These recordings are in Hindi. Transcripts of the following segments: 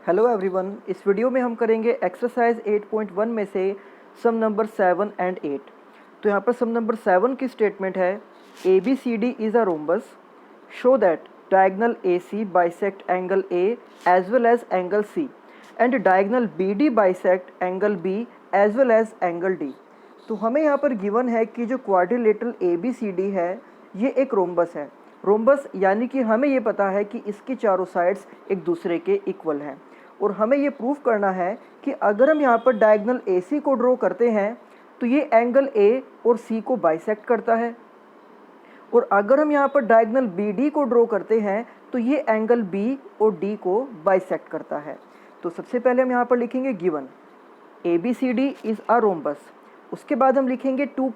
हेलो एवरीवन, इस वीडियो में हम करेंगे एक्सरसाइज 8.1 में से सम नंबर 7 एंड 8। तो यहाँ पर सम नंबर 7 की स्टेटमेंट है A B C D is a rhombus, show that diagonal A C bisect angle A as well as angle C and diagonal B D bisect angle B as well as angle D. तो हमें यहाँ पर गिवन है कि जो quadrilateral A B C D है ये एक रोम्बस है। रोम्बस यानी कि हमें ये पता है कि इसकी चारों साइड्स एक दूसरे के इक्वल हैं और हमें ये प्रूव करना है कि अगर हम यहाँ पर डायगनल ए सी को ड्रॉ करते हैं तो ये एंगल ए और सी को बाइसेक्ट करता है, और अगर हम यहाँ पर डायगनल बी डी को ड्रॉ करते हैं तो ये एंगल बी और डी को बाइसेक्ट करता है। तो सबसे पहले हम यहाँ पर लिखेंगे given A B C D is a rhombus. उसके बाद हम लिखेंगे टू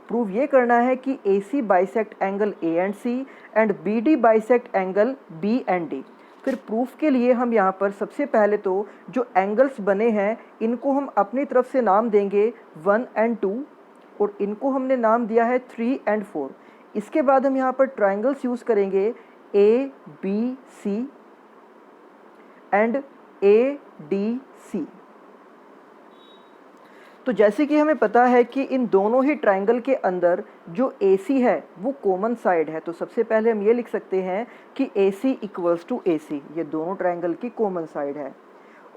प्रूव ये करना है कि A C bisect angle A and C and B D bisect angle B and D. फिर प्रूफ के लिए हम यहाँ पर सबसे पहले तो जो एंगल्स बने हैं इनको हम अपनी तरफ से नाम देंगे 1 एंड 2, और इनको हमने नाम दिया है 3 एंड 4। इसके बाद हम यहाँ पर ट्राइंगल्स यूज़ करेंगे A B C and A D C. तो जैसे कि हमें पता है कि इन दोनों ही ट्राइंगल के अंदर जो AC है वो कॉमन साइड है, तो सबसे पहले हम ये लिख सकते हैं कि AC इक्वल्स टू AC, ये दोनों ट्राइंगल की कॉमन साइड है।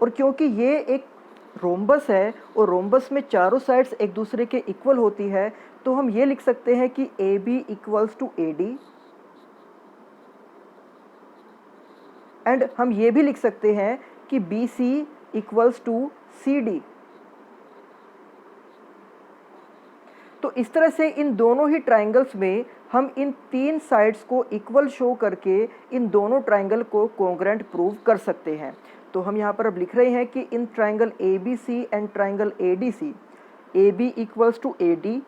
और क्योंकि ये एक रोम्बस है और रोम्बस में चारों साइड्स एक दूसरे के इक्वल होती है, तो हम ये लिख सकते हैं कि AB equals to AD, and हम ये भी लिख सकते हैं कि BC इक्वल्स टू CD। तो इस तरह से इन दोनों ही ट्राइंगल्स में हम इन तीन साइड्स को इक्वल शो करके इन दोनों ट्राइंगल को कॉन्ग्रेंट प्रूव कर सकते हैं। तो हम यहाँ पर अब लिख रहे हैं कि in triangle A B C and triangle A D C, A B equals to A D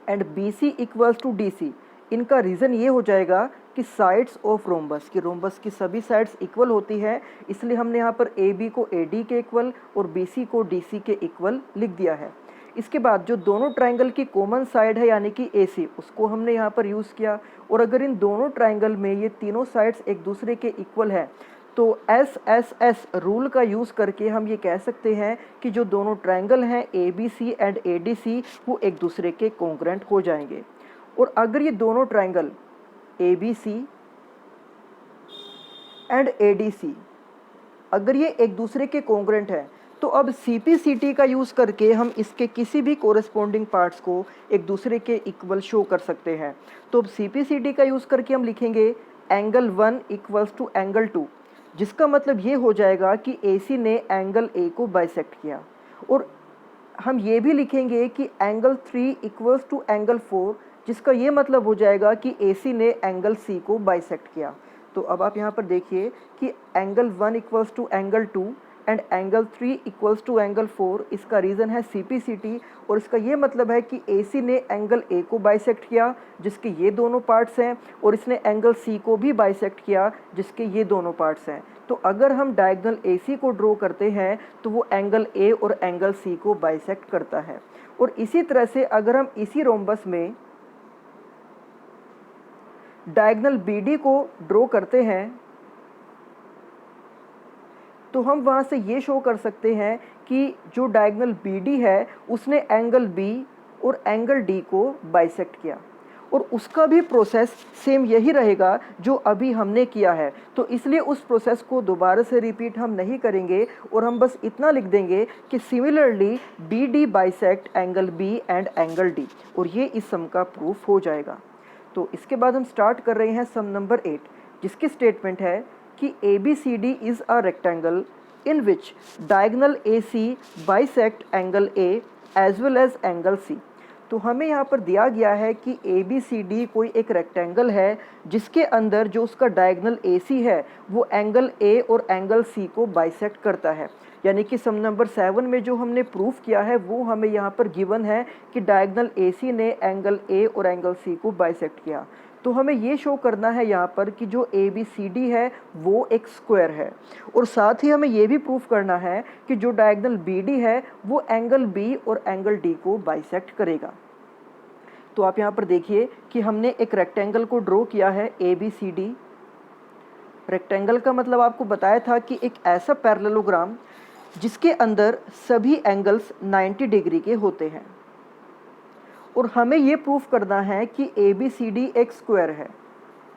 and B C equals to D C, इनका रीज़न ये हो जाएगा कि साइड्स ऑफ रोम्बस की सभी साइड्स इक्वल होती है, इसलिए हमने यहाँ पर ए बी को ए डी के इक्वल और बी सी को डी सी के इक्वल लिख दिया है। इसके बाद जो दोनों ट्राइंगल की कॉमन साइड है यानी कि AC, उसको हमने यहाँ पर यूज़ किया, और अगर इन दोनों ट्राइंगल में ये तीनों साइड्स एक दूसरे के इक्वल है तो SSS रूल का यूज़ करके हम ये कह सकते हैं कि जो दोनों ट्राइंगल हैं ABC एंड ADC वो एक दूसरे के कॉन्ग्रेंट हो जाएंगे। और अगर ये दोनों ट्राइंगल ABC एंड ADC अगर ये एक दूसरे के कॉन्ग्रेंट है तो अब CPCT का यूज़ करके हम इसके किसी भी कोरेस्पोंडिंग पार्ट्स को एक दूसरे के इक्वल शो कर सकते हैं। तो अब CPCT का यूज़ करके हम लिखेंगे एंगल 1 इक्वल्स टू एंगल 2, जिसका मतलब ये हो जाएगा कि AC ने एंगल A को बाइसेक्ट किया, और हम ये भी लिखेंगे कि एंगल 3 इक्वल्स टू एंगल 4, जिसका ये मतलब हो जाएगा कि AC ने एंगल C को बाइसेक्ट किया। तो अब आप यहाँ पर देखिए कि angle 1 equals to angle 2 and angle 3 equals to angle 4, इसका रीज़न है CPCT, और इसका ये मतलब है कि AC ने एंगल A को बाइसेक्ट किया जिसके ये दोनों पार्ट्स हैं, और इसने एंगल C को भी बाइसेक्ट किया जिसके ये दोनों पार्ट्स हैं। तो अगर हम डायगोनल AC को ड्रॉ करते हैं तो वो एंगल A और एंगल C को बाइसेक्ट करता है। और इसी तरह से अगर हम इसी रोम्बस में डायगोनल BD को ड्रॉ करते हैं तो हम वहाँ से ये शो कर सकते हैं कि जो डायगोनल BD है उसने एंगल B और एंगल D को बाइसेक्ट किया, और उसका भी प्रोसेस सेम यही रहेगा जो अभी हमने किया है। तो इसलिए उस प्रोसेस को दोबारा से रिपीट हम नहीं करेंगे, और हम बस इतना लिख देंगे कि similarly BD bisect angle B and angle D, और ये इस सम का प्रूफ हो जाएगा। तो इसके बाद हम स्टार्ट कर रहे हैं सम नंबर 8, जिसकी स्टेटमेंट है कि ABCD is a rectangle in which diagonal AC bisect angle A as well as angle C। तो हमें यहाँ पर दिया गया है कि ABCD कोई एक रेक्टेंगल है जिसके अंदर जो उसका डायगोनल AC है वो एंगल A और एंगल C को बाइसेक्ट करता है। यानी कि सम नंबर 7 में जो हमने प्रूफ किया है वो हमें यहाँ पर गिवन है कि डायगोनल AC ने एंगल A और एंगल C को बाइसेक्ट किया। तो हमें ये शो करना है यहाँ पर कि जो ABCD है वो एक स्क्वायर है, और साथ ही हमें ये भी प्रूफ करना है कि जो डायगोनल BD है वो एंगल B और एंगल D को बाइसेक्ट करेगा। तो आप यहाँ पर देखिए कि हमने एक रेक्टेंगल को ड्रॉ किया है ABCD, रेक्टेंगल का मतलब आपको बताया था कि एक ऐसा पैरेललोग्राम जिसके अंदर सभी एंगल्स 90 डिग्री के होते हैं। और हमें ये प्रूफ करना है कि ए बी सी डी एक स्क्वायर है।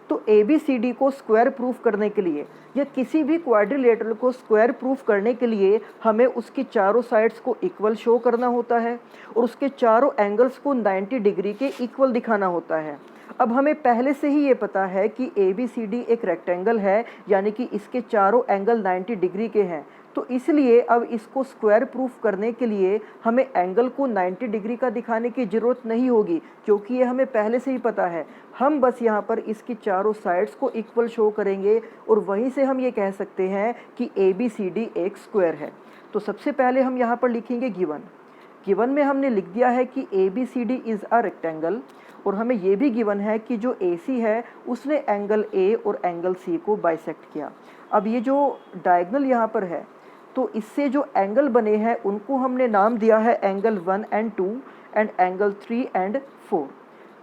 तो ए बी सी डी को स्क्वायर प्रूफ करने के लिए या किसी भी क्वाड्रिलेटरल को स्क्वायर प्रूफ करने के लिए हमें उसकी चारों साइड्स को इक्वल शो करना होता है और उसके चारों एंगल्स को 90 डिग्री के इक्वल दिखाना होता है। अब हमें पहले से ही ये पता है कि ए बी सी डी एक रेक्टेंगल है, यानी कि इसके चारों एंगल 90 डिग्री के हैं। तो इसलिए अब इसको स्क्वायर प्रूफ करने के लिए हमें एंगल को 90 डिग्री का दिखाने की ज़रूरत नहीं होगी, क्योंकि ये हमें पहले से ही पता है। हम बस यहाँ पर इसकी चारों साइड्स को इक्वल शो करेंगे और वहीं से हम ये कह सकते हैं कि ए बी सी डी एक स्क्वायर है। तो सबसे पहले हम यहाँ पर लिखेंगे गिवन में हमने लिख दिया है कि A B C D is a rectangle, और हमें ये भी गिवन है कि जो ए सी है उसने एंगल ए और एंगल सी को बाइसेक्ट किया। अब ये जो डायगोनल यहाँ पर है, तो इससे जो एंगल बने हैं उनको हमने नाम दिया है angle 1 and 2 and angle 3 and 4।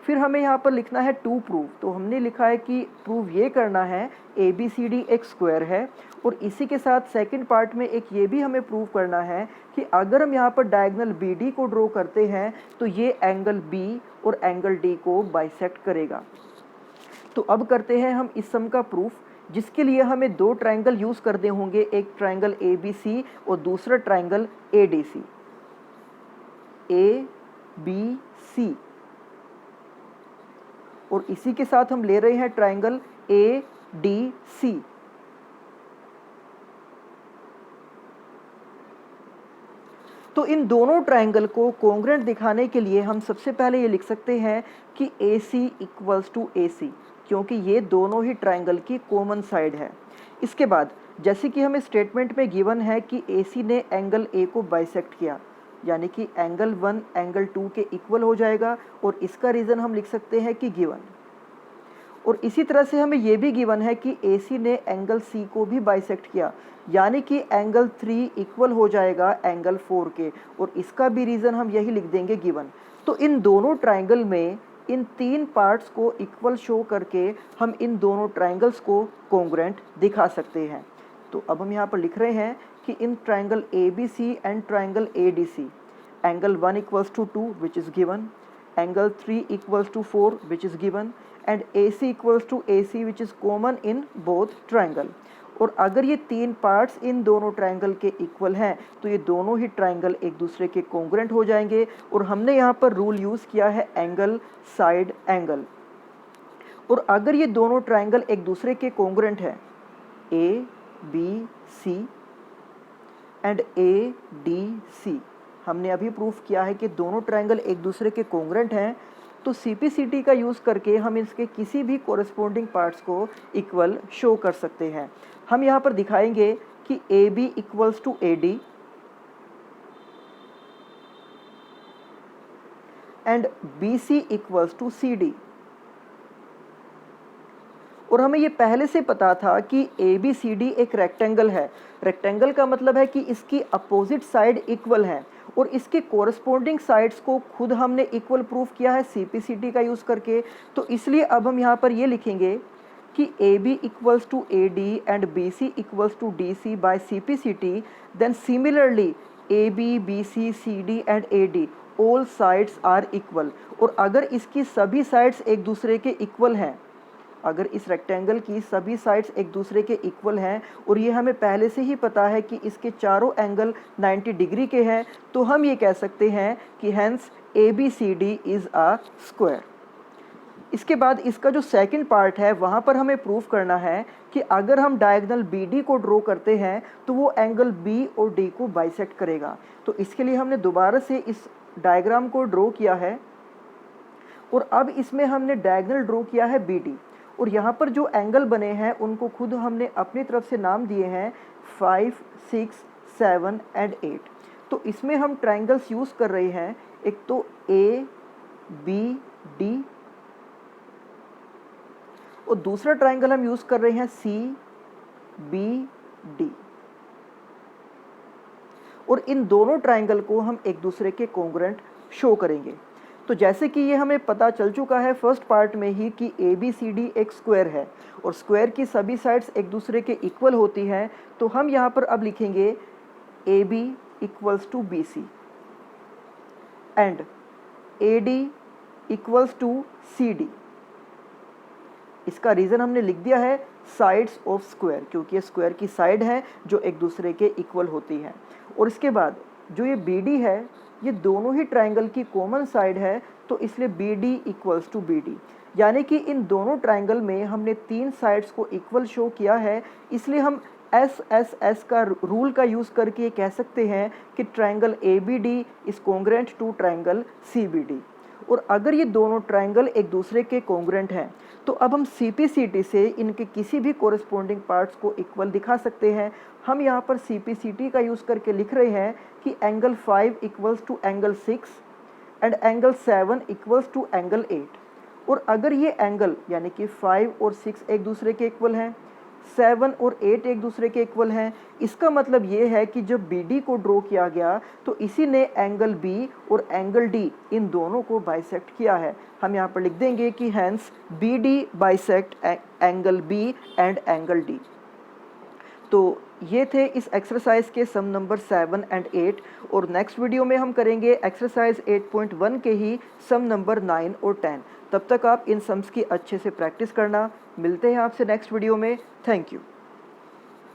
फिर हमें यहाँ पर लिखना है टू प्रूव। तो हमने लिखा है कि प्रूव ये करना है ए बी सी डी एक स्क्वायर है, और इसी के साथ सेकंड पार्ट में एक ये भी हमें प्रूव करना है कि अगर हम यहाँ पर डायगोनल बी डी को ड्रॉ करते हैं तो ये एंगल बी और एंगल डी को बाइसेक्ट करेगा। तो अब करते हैं हम इस सम का प्रूफ, जिसके लिए हमें दो ट्रायंगल यूज़ करने होंगे, एक ट्रायंगल ए बी सी और दूसरा triangle A D C. A B C, और इसी के साथ हम ले रहे हैं ट्रायंगल ए डी सी। तो इन दोनों ट्रायंगल को कॉन्ग्रुएंट दिखाने के लिए हम सबसे पहले ये लिख सकते हैं कि A C equals to A सी, क्योंकि ये दोनों ही ट्रायंगल की कॉमन साइड है। इसके बाद जैसे कि हमें स्टेटमेंट में गिवन है कि ए सी ने एंगल ए को बाइसेक्ट किया, यानी कि एंगल 1 एंगल 2 के इक्वल हो जाएगा, और इसका रीज़न हम लिख सकते हैं कि गिवन। और इसी तरह से हमें यह भी गिवन है कि ए सी ने एंगल सी को भी बाइसेक्ट किया, यानी कि एंगल 3 इक्वल हो जाएगा एंगल 4 के, और इसका भी रीज़न हम यही लिख देंगे गिवन। तो इन दोनों ट्रायंगल में इन तीन पार्ट्स को इक्वल शो करके हम इन दोनों ट्रायंगल्स को कॉन्ग्रुएंट दिखा सकते हैं। तो अब हम यहाँ पर लिख रहे हैं कि in triangle A B C and triangle A D C, angle 1 equals to 2 which is given, angle 3 equals to 4 which is given, and A C equals to A C which is common in both triangle. और अगर ये तीन पार्ट्स इन दोनों ट्रायंगल के इक्वल हैं तो ये दोनों ही ट्रायंगल एक दूसरे के कॉन्ग्रुएंट हो जाएंगे। और हमने यहाँ पर रूल यूज़ किया है एंगल साइड एंगल। और अगर ये दोनों ट्रायंगल एक दूसरे के कॉन्ग्रुएंट है, A B C and A D C, हमने अभी प्रूफ किया है कि दोनों ट्रायंगल एक दूसरे के कॉन्ग्रुएंट हैं, तो CPCT का यूज़ करके हम इसके किसी भी कोरेस्पोंडिंग पार्ट्स को इक्वल शो कर सकते हैं। हम यहाँ पर दिखाएंगे कि A B equals to A D and B C equals to C D. और हमें ये पहले से पता था कि ए बी सी डी एक रेक्टेंगल है। रेक्टेंगल का मतलब है कि इसकी अपोजिट साइड इक्वल है, और इसके कोरस्पोंडिंग साइड्स को खुद हमने इक्वल प्रूफ किया है CPCT का यूज़ करके। तो इसलिए अब हम यहाँ पर ये लिखेंगे कि A B equals to A D and B C equals to D C by CPCT, then similarly A B B C C D and A D all sides are equal. और अगर इसकी सभी साइड्स एक दूसरे के इक्वल हैं, अगर इस रेक्टेंगल की सभी साइड्स एक दूसरे के इक्वल हैं, और ये हमें पहले से ही पता है कि इसके चारों एंगल 90 डिग्री के हैं, तो हम ये कह सकते हैं कि hence ABCD is a square. इसके बाद इसका जो सेकंड पार्ट है वहाँ पर हमें प्रूफ करना है कि अगर हम डायगोनल BD को ड्रॉ करते हैं तो वो एंगल B और D को बाइसेक्ट करेगा। तो इसके लिए हमने दोबारा से इस डायग्राम को ड्रॉ किया है, और अब इसमें हमने डायगोनल ड्रॉ किया है BD, और यहाँ पर जो एंगल बने हैं उनको खुद हमने अपनी तरफ से नाम दिए हैं 5, 6, 7 एंड 8। तो इसमें हम ट्रायंगल्स यूज़ कर रहे हैं, एक तो A B D, और दूसरा ट्रायंगल हम यूज़ कर रहे हैं C B D। और इन दोनों ट्रायंगल को हम एक दूसरे के कॉन्ग्रुएंट शो करेंगे। तो जैसे कि ये हमें पता चल चुका है फर्स्ट पार्ट में ही कि ABCD एक स्क्वायर है और स्क्वायर की सभी साइड्स एक दूसरे के इक्वल होती हैं, तो हम यहाँ पर अब लिखेंगे AB equals to BC and AD equals to CD। इसका रीज़न हमने लिख दिया है साइड्स ऑफ स्क्वायर, क्योंकि ये स्क्वायर की साइड हैं जो एक दूसरे के इक्वल होती हैं। और इसके बाद जो ये BD है ये दोनों ही ट्राइंगल की कॉमन साइड है, तो इसलिए BD इक्वल्स टू BD, यानी कि इन दोनों ट्राइंगल में हमने तीन साइड्स को इक्वल शो किया है, इसलिए हम SSS का रूल का यूज़ करके ये कह सकते हैं कि triangle ABD is congruent to triangle CBD। और अगर ये दोनों ट्राइंगल एक दूसरे के कॉन्ग्रुएंट हैं तो अब हम CPCT से इनके किसी भी कोरिस्पोंडिंग पार्ट्स को इक्वल दिखा सकते हैं। हम यहाँ पर CPCT का यूज़ करके लिख रहे हैं कि angle 5 equals to angle 6 and angle 7 equals to angle 8। और अगर ये एंगल यानी कि 5 और 6 एक दूसरे के इक्वल हैं, 7 और 8 एक दूसरे के इक्वल हैं, इसका मतलब ये है कि जब BD को ड्रॉ किया गया तो इसी ने एंगल B और एंगल D इन दोनों को बाइसेक्ट किया है। हम यहाँ पर लिख देंगे कि hence BD bisect angle B and angle D। तो ये थे इस एक्सरसाइज के सम नंबर 7 एंड 8, और नेक्स्ट वीडियो में हम करेंगे एक्सरसाइज 8.1 के ही सम नंबर 9 और 10। तब तक आप इन सम्स की अच्छे से प्रैक्टिस करना। मिलते हैं आपसे नेक्स्ट वीडियो में। Thank you.